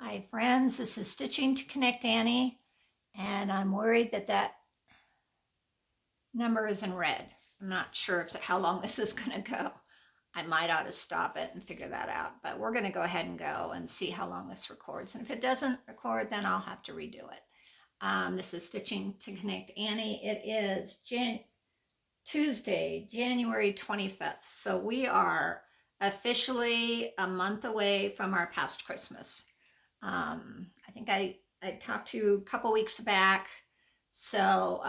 Hi friends, this is Stitching to Connect Annie, and I'm worried that that number is in red. I'm not sure how long this is going to go. I might ought to stop it and figure that out, but we're going to go ahead and go and see how long this records. And if it doesn't record, then I'll have to redo it. This is Stitching to Connect Annie. It is Tuesday, January 25th. So we are officially a month away from our past Christmas. I think I talked to you a couple weeks back. So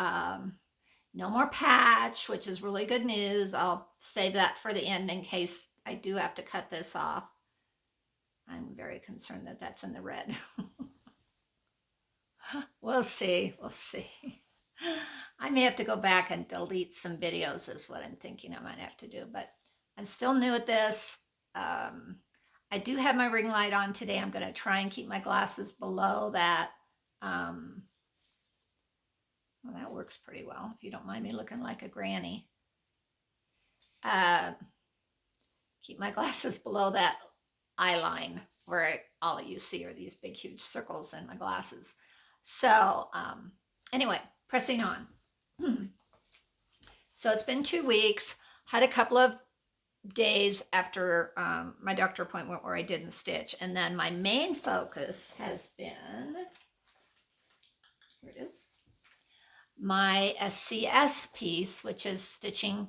no more patch, which is really good news. I'll save that for the end in case I do have to cut this off. I'm very concerned that that's in the red. We'll see. We'll see. I may have to go back and delete some videos is what I'm thinking I might have to do, but I'm still new at this. I do have my ring light on today. I'm going to try and keep my glasses below that. Well, that works pretty well, if you don't mind me looking like a granny. Keep my glasses below that eye line where all you see are these big, huge circles in my glasses. So anyway, pressing on. So it's been 2 weeks. Had a couple of days after my doctor appointment where I didn't stitch. And then my main focus has been, here it is, my SCS piece, which is Steel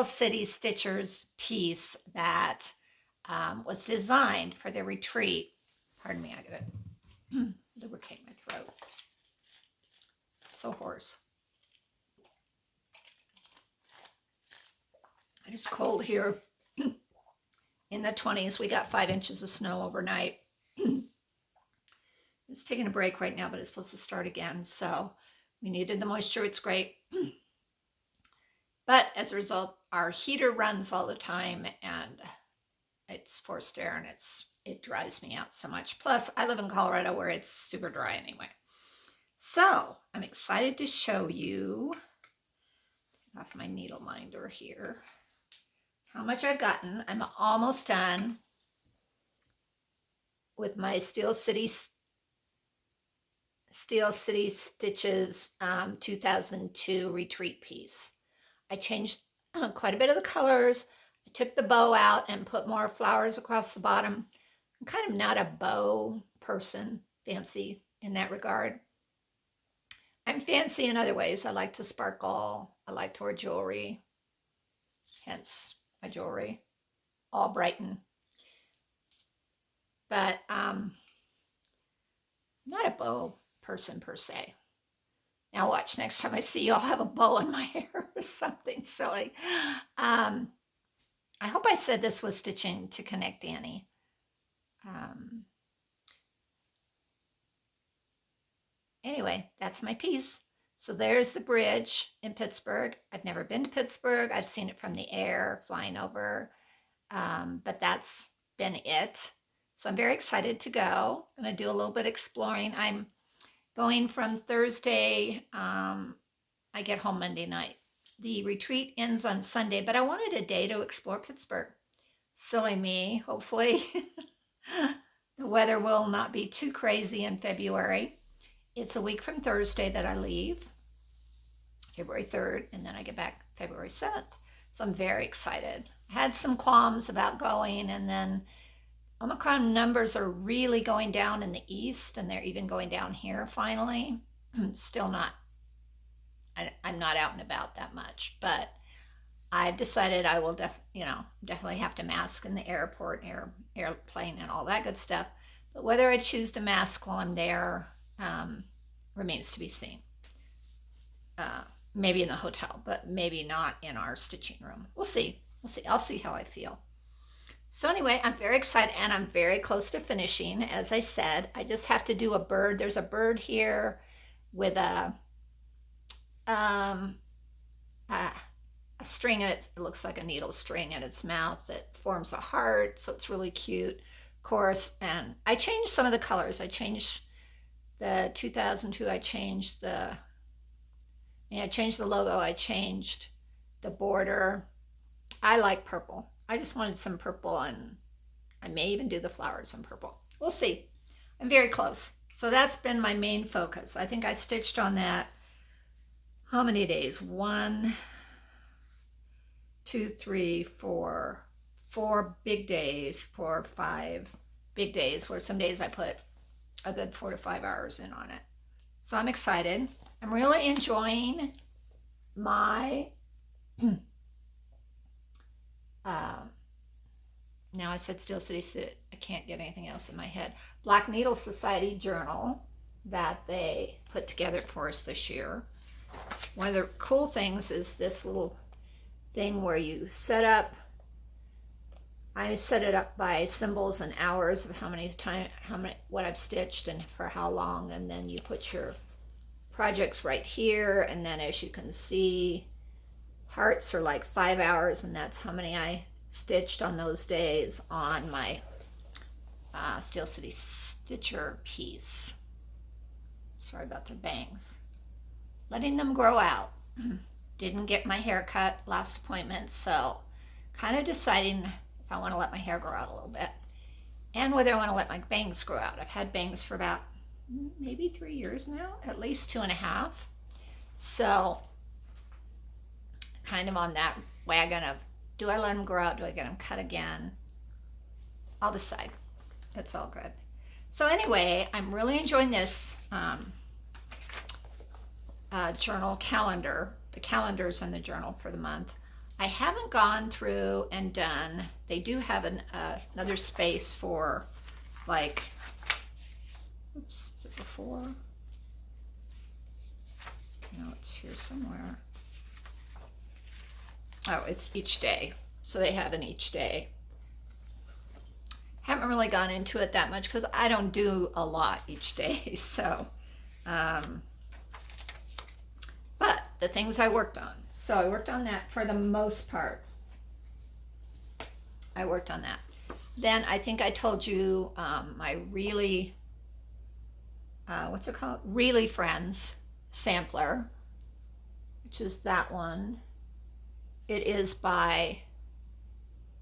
City Stitchers piece that was designed for the retreat. Pardon me, I gotta lubricate my throat. So hoarse. It's cold here. In the 20s, we got 5 inches of snow overnight. It's taking a break right now, but it's supposed to start again. So we needed the moisture. It's great. But as a result, our heater runs all the time and it's forced air and it dries me out so much. Plus, I live in Colorado where it's super dry anyway. So I'm excited to show you, off my needle minder here, how much I've gotten. I'm almost done with my Steel City Stitches 2002 retreat piece. I changed quite a bit of the colors. I took the bow out and put more flowers across the bottom. I'm kind of not a bow person, fancy in that regard. I'm fancy in other ways. I like to sparkle. I like to wear jewelry, hence my jewelry, all brighten. But I'm not a bow person per se. Now watch, next time I see you, I'll have a bow in my hair or something silly. I hope I said this was Stitching to Connect Annie. Anyway, that's my piece. So there's the bridge in Pittsburgh. I've never been to Pittsburgh. I've seen it from the air, flying over, but that's been it. So I'm very excited to go. I'm going to do a little bit of exploring. I'm going from Thursday. I get home Monday night. The retreat ends on Sunday, but I wanted a day to explore Pittsburgh. Silly me. Hopefully the weather will not be too crazy in February. It's a week from Thursday that I leave, February 3rd, and then I get back February 7th. So I'm very excited. I had some qualms about going, and then Omicron numbers are really going down in the east, and they're even going down here finally. Still not, I'm not out and about that much, but I've decided I will definitely have to mask in the airport, airplane, and all that good stuff. But whether I choose to mask while I'm there remains to be seen. Maybe in the hotel, but maybe not in our stitching room. We'll see. I'll see how I feel. So anyway, I'm very excited and I'm very close to finishing. As I said, I just have to do a bird. There's a bird here with a string in it. It looks like a needle string in its mouth that forms a heart. So it's really cute, of course. And I changed some of the colors. I changed the 2002. I changed the logo. I changed the border. I like purple. I just wanted some purple, and I may even do the flowers in purple. We'll see. I'm very close. So that's been my main focus. I think I stitched on that, how many days? 1, 2, 3, 4. 4 big days, 4 or 5 big days, where some days I put a good 4 to 5 hours in on it. So I'm excited. I'm really enjoying my now I said Steel City Sit. I can't get anything else in my head. Black Needle Society journal that they put together for us this year. One of the cool things is this little thing where you set up, I set it up by symbols and hours of what I've stitched and for how long, and then you put your projects right here, and then as you can see, hearts are like 5 hours, and that's how many I stitched on those days on my Steel City Stitcher piece. Sorry about the bangs. Letting them grow out. Didn't get my hair cut last appointment, so kind of deciding if I want to let my hair grow out a little bit and whether I want to let my bangs grow out. I've had bangs for about maybe 3 years now, at least 2.5. So kind of on that wagon of, do I let them grow out? Do I get them cut again? I'll decide. It's all good. So anyway, I'm really enjoying this journal calendar, the calendars in the journal for the month. I haven't gone through and done, they do have another space for like, oops, is it before? No, it's here somewhere. Oh, it's each day. So they have an each day. Haven't really gone into it that much because I don't do a lot each day. So, but the things I worked on. So I worked on that for the most part. I worked on that. Then I think I told you my Really, what's it called? Really Friends sampler, which is that one. It is by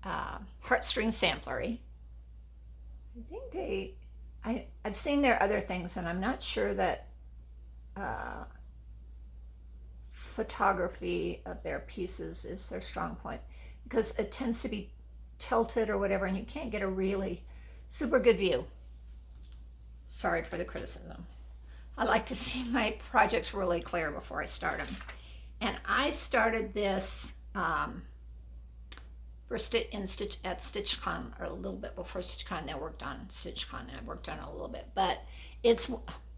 Heartstring Samplery. I think I've seen their other things, and I'm not sure that photography of their pieces is their strong point, because it tends to be tilted or whatever, and you can't get a really super good view. Sorry for the criticism. I like to see my projects really clear before I start them. And I started this at StitchCon, or a little bit before StitchCon. They worked on StitchCon, and I worked on it a little bit. But it's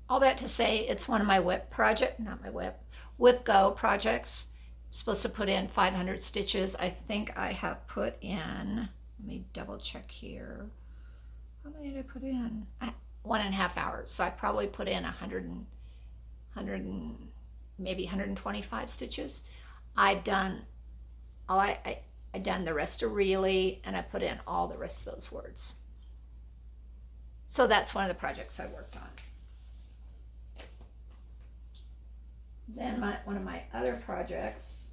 all that to say, it's one of my WIP WIP Go projects. I'm supposed to put in 500 stitches. I think I have put in, let me double check here. How many did I put in? 1.5 hours. So I probably put in 100 and maybe 125 stitches. I've done I done the rest of Really, and I put in all the rest of those words. So that's one of the projects I worked on. Then one of my other projects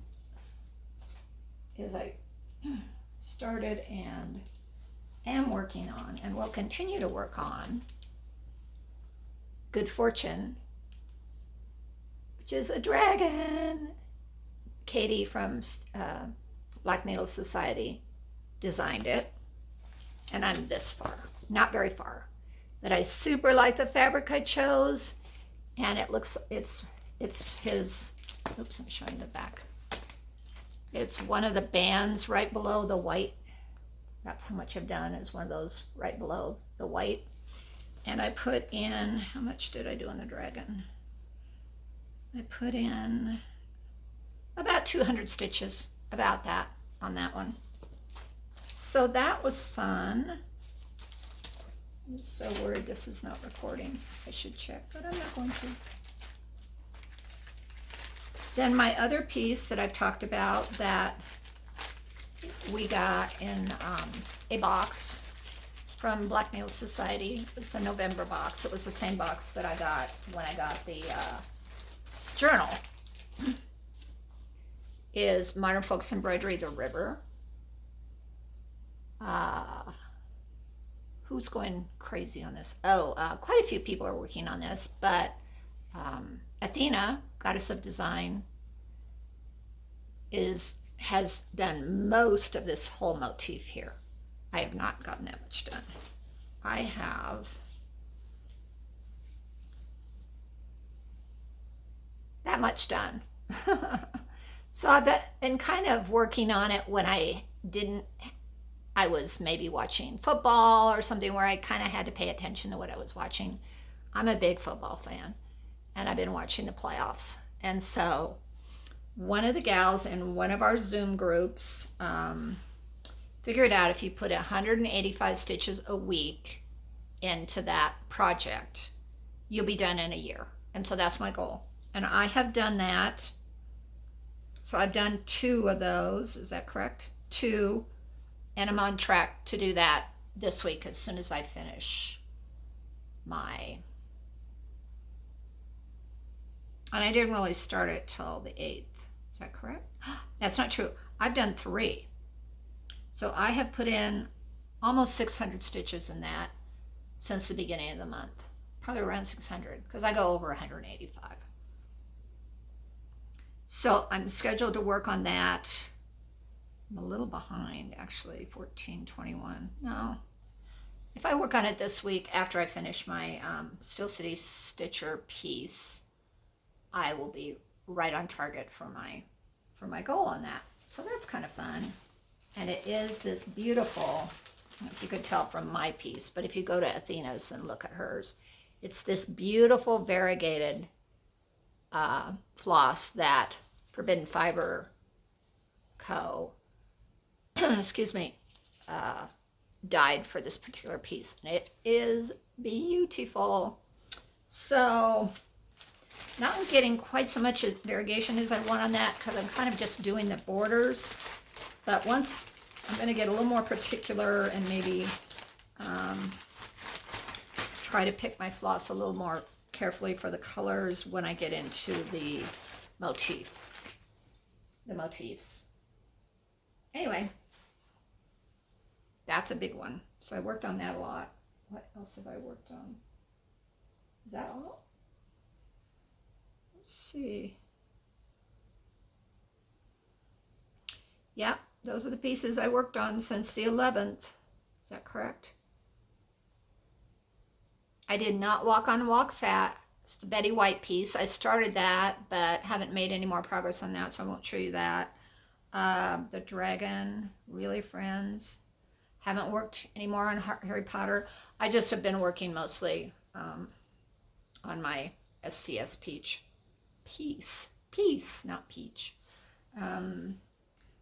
is I started and am working on, and will continue to work on, Good Fortune, which is a dragon. Katie from Black Needle Society designed it, and I'm this far, not very far, but I super like the fabric I chose, and it's his, oops, I'm showing the back. It's one of the bands right below the white. That's how much I've done, is one of those right below the white. And I put in, how much did I do on the dragon? I put in about 200 stitches, about that, on that one. So that was fun. I'm so worried this is not recording. I should check, but I'm not going to. Then my other piece that I've talked about that we got in a box from Black Needle Society was the November box. It was the same box that I got when I got the journal. Is Modern Folks Embroidery, The River. who's going crazy on this? Oh, quite a few people are working on this, but Athena, Goddess of Design, has done most of this whole motif here. I have not gotten that much done. I have that much done. So I've been kind of working on it when I was maybe watching football or something where I kind of had to pay attention to what I was watching. I'm a big football fan, and I've been watching the playoffs. And so one of the gals in one of our Zoom groups figured out if you put 185 stitches a week into that project, you'll be done in a year. And so that's my goal. And I have done that. So I've done 2 of those. Is that correct? 2. And I'm on track to do that this week as soon as I finish my. And I didn't really start it till the 8th. Is that correct? That's not true. I've done 3. So I have put in almost 600 stitches in that since the beginning of the month. Probably around 600 because I go over 185. So I'm scheduled to work on that. I'm a little behind actually, 1421. No. If I work on it this week after I finish my Steel City Stitcher piece, I will be right on target for my goal on that. So that's kind of fun. And it is this beautiful, I don't know if you could tell from my piece, but if you go to Athena's and look at hers, it's this beautiful variegated floss that Forbidden Fiber Co. excuse me, dyed for this particular piece. And it is beautiful. So now I'm getting quite so much variegation as I want on that because I'm kind of just doing the borders. But once I'm going to get a little more particular and maybe try to pick my floss a little more carefully for the colors when I get into the motifs. Anyway, that's a big one. So I worked on that a lot. What else have I worked on? Is that all? Let's see. Yeah, those are the pieces I worked on since the 11th. Is that correct? I did not walk on Walk Fat. It's the Betty White piece. I started that, but haven't made any more progress on that, so I won't show you that. The Dragon, Really Friends. Haven't worked anymore on Harry Potter. I just have been working mostly on my SCS Peach. Piece, not Peach.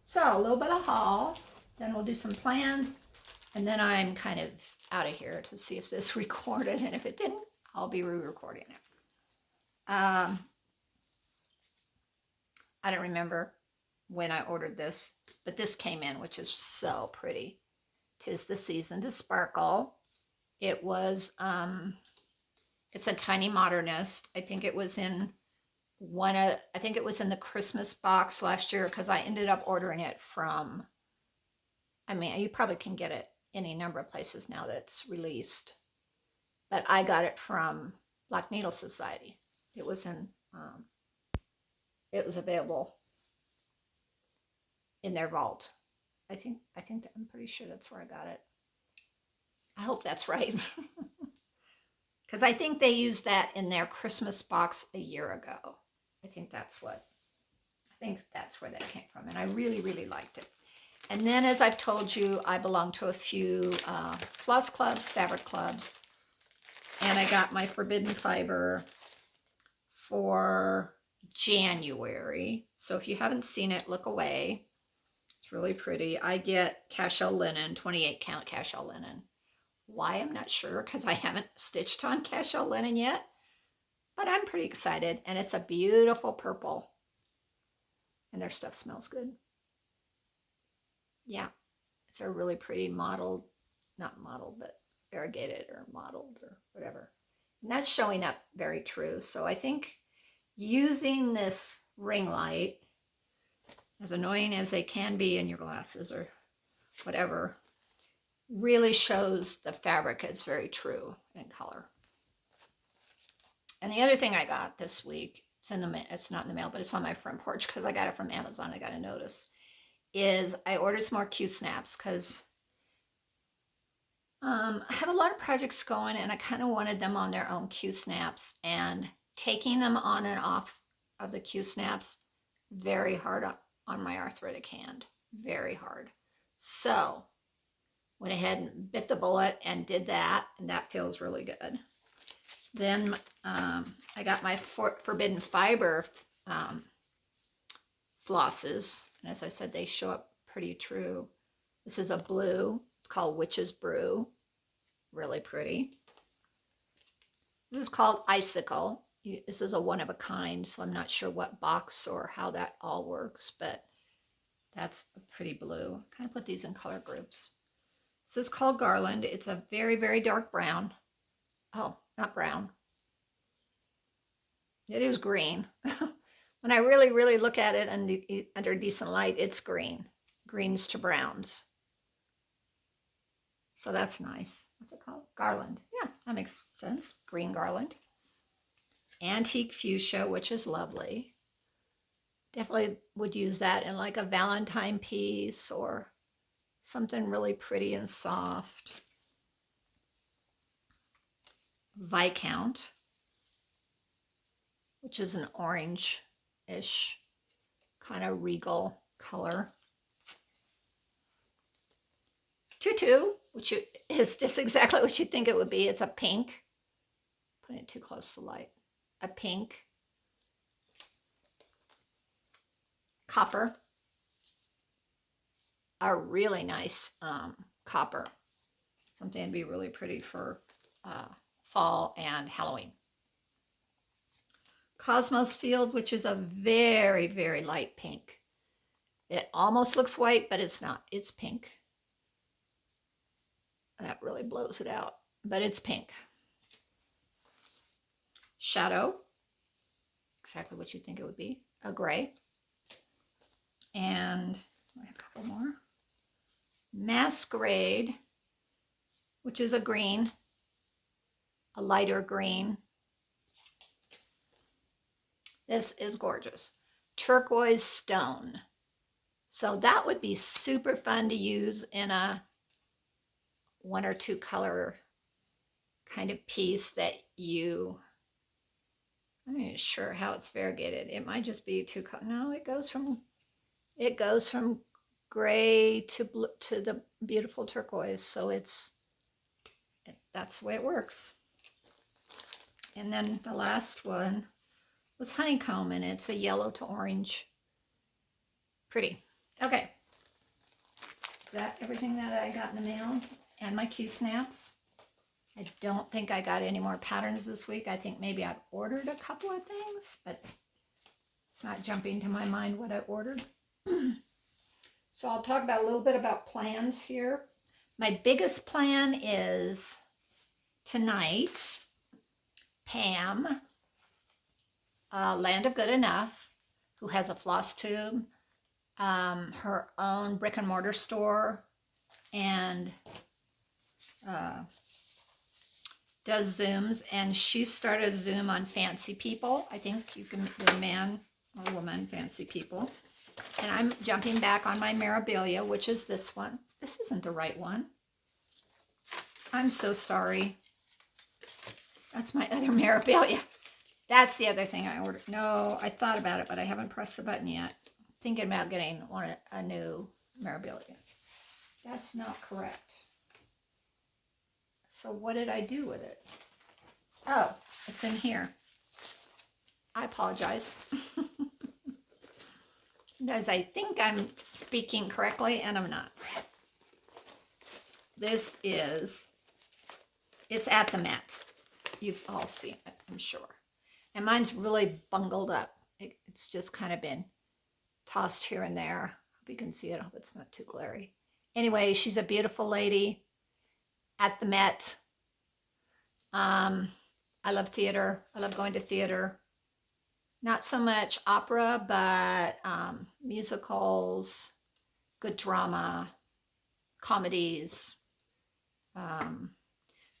So a little bit of haul, then we'll do some plans, and then I'm kind of out of here to see if this recorded, and if it didn't, I'll be re-recording it. I don't remember when I ordered this, but this came in, which is so pretty. 'Tis the Season to Sparkle. It was, it's a Tiny Modernist. I think it was in the Christmas box last year because I ended up ordering it from, I mean, you probably can get it any number of places now that's released, but I got it from Black Needle Society. It was it was available in their vault. I think that I'm pretty sure that's where I got it. I hope that's right. Because I think they used that in their Christmas box a year ago. I think that's where that came from. And I really, really liked it. And then, as I've told you, I belong to a few floss clubs, fabric clubs. And I got my Forbidden Fiber for January. So if you haven't seen it, look away. It's really pretty. I get cashel linen, 28 count cashel linen. Why, I'm not sure, because I haven't stitched on cashel linen yet. But I'm pretty excited. And it's a beautiful purple. And their stuff smells good. Yeah, it's a really pretty mottled, not mottled, but variegated or mottled or whatever. And that's showing up very true. So I think using this ring light, as annoying as they can be in your glasses or whatever, really shows the fabric is very true in color. And the other thing I got this week, it's not in the mail, but it's on my front porch because I got it from Amazon. I got a notice. Is I ordered some more Q snaps because I have a lot of projects going and I kind of wanted them on their own Q snaps, and taking them on and off of the Q snaps, very hard on my arthritic hand, very hard. So went ahead and bit the bullet and did that, and that feels really good. Then I got my Forbidden Fiber flosses, and as I said, they show up pretty true. This is a blue. It's called Witch's Brew. Really pretty. This is called Icicle. This is a one of a kind, so I'm not sure what box or how that all works, but that's a pretty blue. I kind of put these in color groups. This is called Garland. It's a very, very dark brown. Oh, not brown. It is green. When I really, really look at it under decent light, it's green. Greens to browns. So that's nice. What's it called? Garland. Yeah, that makes sense. Green garland. Antique fuchsia, which is lovely. Definitely would use that in like a Valentine piece or something really pretty and soft. Viscount, which is an orange-ish kind of regal color. Tutu, which is just exactly what you think it would be. It's a pink. Putting it too close to light. A pink. Copper. A really nice copper. Something to be really pretty for fall and Halloween. Cosmos Field, which is a very, very light pink. It almost looks white, but it's not. It's pink. That really blows it out, but it's pink. Shadow, exactly what you think it would be, a gray. And a couple more. Masquerade, which is a green, a lighter green. This is gorgeous. Turquoise stone. So that would be super fun to use in a one or two color kind of piece that I'm not even sure how it's variegated. It might just be two colors. No, it goes from gray to blue to the beautiful turquoise. So that's the way it works. And then the last one was honeycomb, and it's a yellow to orange. Pretty. Okay. Is that everything that I got in the mail? And my Q snaps. I don't think I got any more patterns this week. I think maybe I've ordered a couple of things, but it's not jumping to my mind what I ordered. So I'll talk about a little bit about plans here. My biggest plan is tonight, Pam, Land of Good Enough, who has a floss tube, her own brick and mortar store, and does Zooms, and she started a Zoom on fancy people. I think you can do man or woman, fancy people. And I'm jumping back on my memorabilia, which is this one. This isn't the right one. I'm so sorry. That's my other memorabilia. That's the other thing I ordered. No, I thought about it, but I haven't pressed the button yet. Thinking about getting a new memorabilia. That's not correct. So what did I do with it? Oh, it's in here. I apologize. Because I think I'm speaking correctly, and I'm not. It's at the Met. You've all seen it, I'm sure. And mine's really bungled up. It's just kind of been tossed here and there. Hope you can see it. I hope it's not too glary. Anyway, she's a beautiful lady at the Met. I love theater. I love going to theater. Not so much opera, but musicals, good drama, comedies,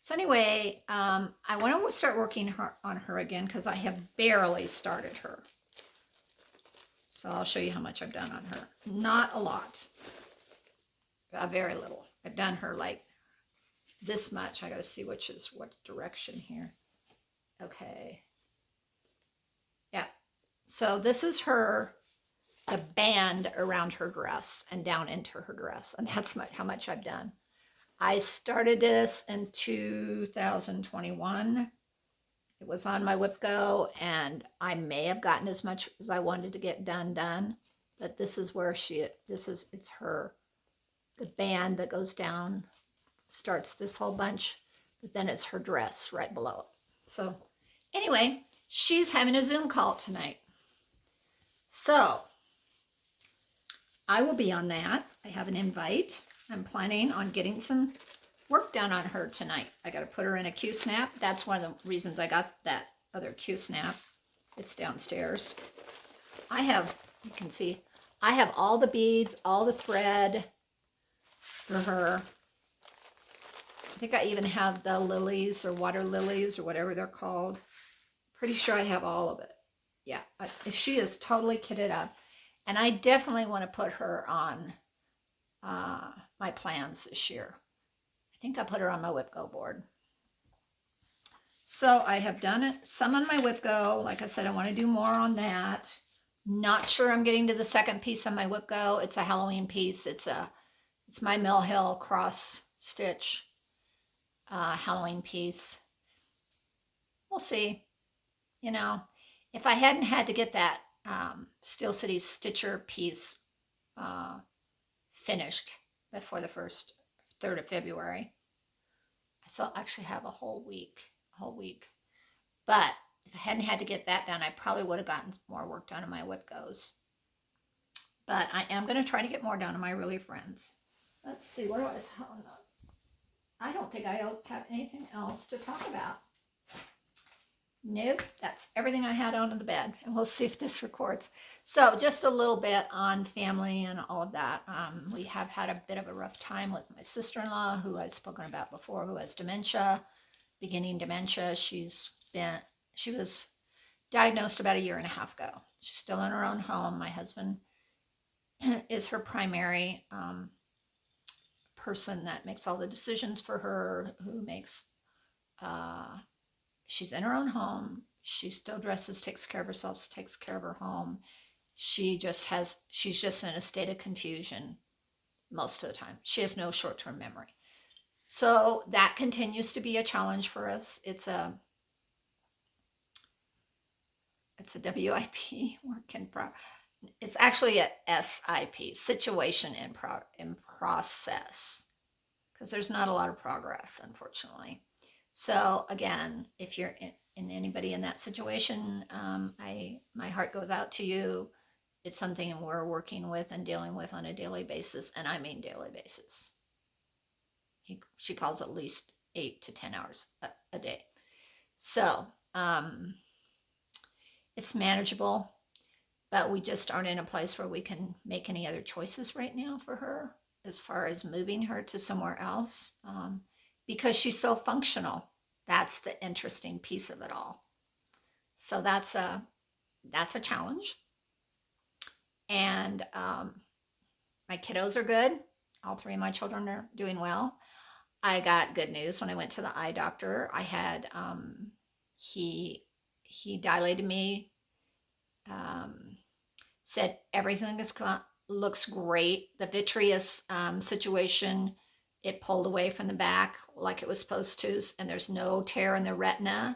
So anyway, I want to start working on her again because I have barely started her. So I'll show you how much I've done on her. Not a lot. Very little. I've done her like this much. I got to see which is what direction here. Okay. Yeah. So this is her, the band around her dress and down into her dress. And that's how much I've done. I started this in 2021. It was on my WIP Go, and I may have gotten as much as I wanted to get done. But this is where it's her, the band that goes down, starts this whole bunch, but then it's her dress right below it. So anyway, she's having a Zoom call tonight. So I will be on that. I have an invite. I'm planning on getting some work done on her tonight. I got to put her in a Q-snap. That's one of the reasons I got that other Q-snap. It's downstairs. I have, you can see, I have all the beads, all the thread for her. I think I even have the lilies or water lilies or whatever they're called. Pretty sure I have all of it. Yeah, she is totally kitted up. And I definitely want to put her on my plans this year. I think I put her on my WIP Go board. So I have done it, some on my WIP Go. Like I said, I want to do more on that. Not sure I'm getting to the second piece on my WIP Go. It's a Halloween piece. It's my Mill Hill cross stitch Halloween piece. We'll see. You know, if I hadn't had to get that Steel City Stitcher piece finished before the 3rd of February, I still actually have a whole week. But if I hadn't had to get that done, I probably would have gotten more work done on my WIP Goes. But I am going to try to get more done on my Really Friends. Let's see, what do I don't think I have anything else to talk about. Nope, that's everything I had on the bed. And we'll see if this records. So just a little bit on family and all of that. We have had a bit of a rough time with my sister-in-law, who I've spoken about before, who has dementia, beginning dementia. She was diagnosed about 1.5 years ago. She's still in her own home. My husband is her primary person that makes all the decisions for her, who makes she's in her own home. She still dresses, takes care of herself, takes care of her home. She's just in a state of confusion most of the time. She has no short-term memory. So that continues to be a challenge for us. It's a WIP, work in progress. It's actually a SIP, situation in process, because there's not a lot of progress, unfortunately. So again, if you're in anybody in that situation, my heart goes out to you. It's something we're working with and dealing with on a daily basis, and I mean daily basis. She calls at least 8 to 10 hours a day. So it's manageable, but we just aren't in a place where we can make any other choices right now for her as far as moving her to somewhere else. Because she's so functional. That's the interesting piece of it all. So that's a challenge. And my kiddos are good. All 3 of my children are doing well. I got good news when I went to the eye doctor. I had he dilated me, said everything looks great. The vitreous situation, it pulled away from the back like it was supposed to, and there's no tear in the retina.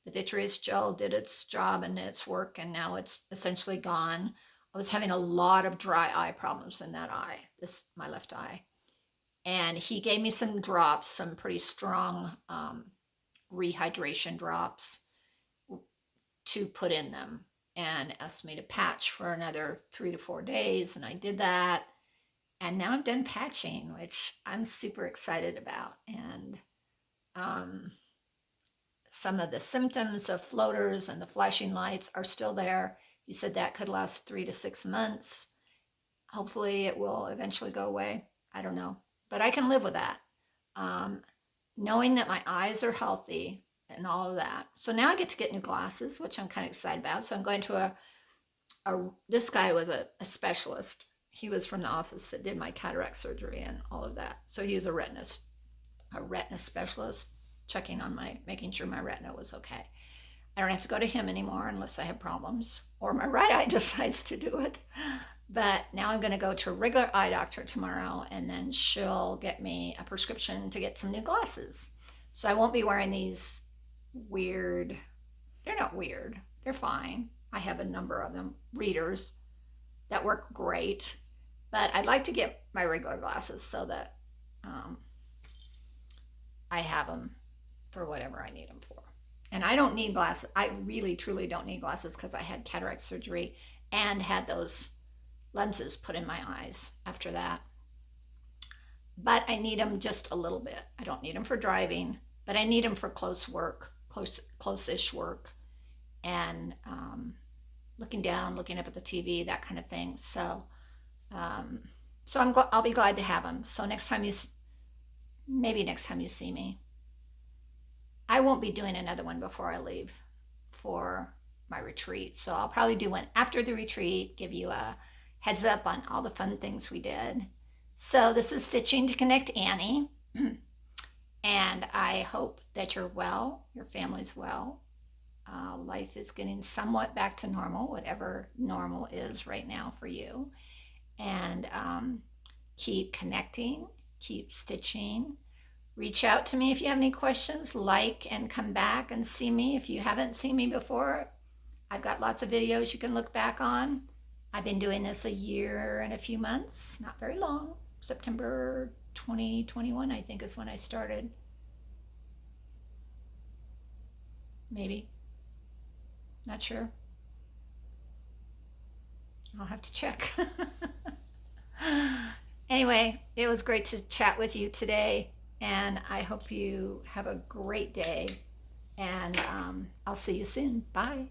The vitreous gel did its job and its work, and now it's essentially gone. I was having a lot of dry eye problems in that eye, my left eye. And he gave me some drops, some pretty strong rehydration drops to put in them, and asked me to patch for another 3 to 4 days, and I did that. And now I'm done patching, which I'm super excited about. And some of the symptoms of floaters and the flashing lights are still there. He said that could last 3 to 6 months. Hopefully it will eventually go away. I don't know, but I can live with that. um, knowing that my eyes are healthy and all of that. So now I get to get new glasses, which I'm kind of excited about. So I'm going to this guy was a specialist. He was from the office that did my cataract surgery and all of that. So he's a retina specialist, checking on making sure my retina was okay. I don't have to go to him anymore unless I have problems or my right eye decides to do it. But now I'm going to go to a regular eye doctor tomorrow, and then she'll get me a prescription to get some new glasses. So I won't be wearing these weird, they're not weird, they're fine. I have a number of them, readers that work great. But I'd like to get my regular glasses so that um, I have them for whatever I need them for. And I don't need glasses. I really, truly don't need glasses because I had cataract surgery and had those lenses put in my eyes after that. But I need them just a little bit. I don't need them for driving, but I need them for close work, close-ish work, and looking down, looking up at the TV, that kind of thing. So, um, I'll be glad to have them. So maybe next time you see me, I won't be doing another one before I leave for my retreat. So I'll probably do one after the retreat, give you a heads up on all the fun things we did. So this is Stitching to Connect Annie. And I hope that you're well, your family's well. Life is getting somewhat back to normal, whatever normal is right now for you. And keep connecting, keep stitching. Reach out to me if you have any questions, like and come back and see me. If you haven't seen me before, I've got lots of videos you can look back on. I've been doing this a year and a few months, not very long. September 2021, I think, is when I started. Maybe. Not sure. I'll have to check. Anyway, it was great to chat with you today, and I hope you have a great day. And I'll see you soon. Bye.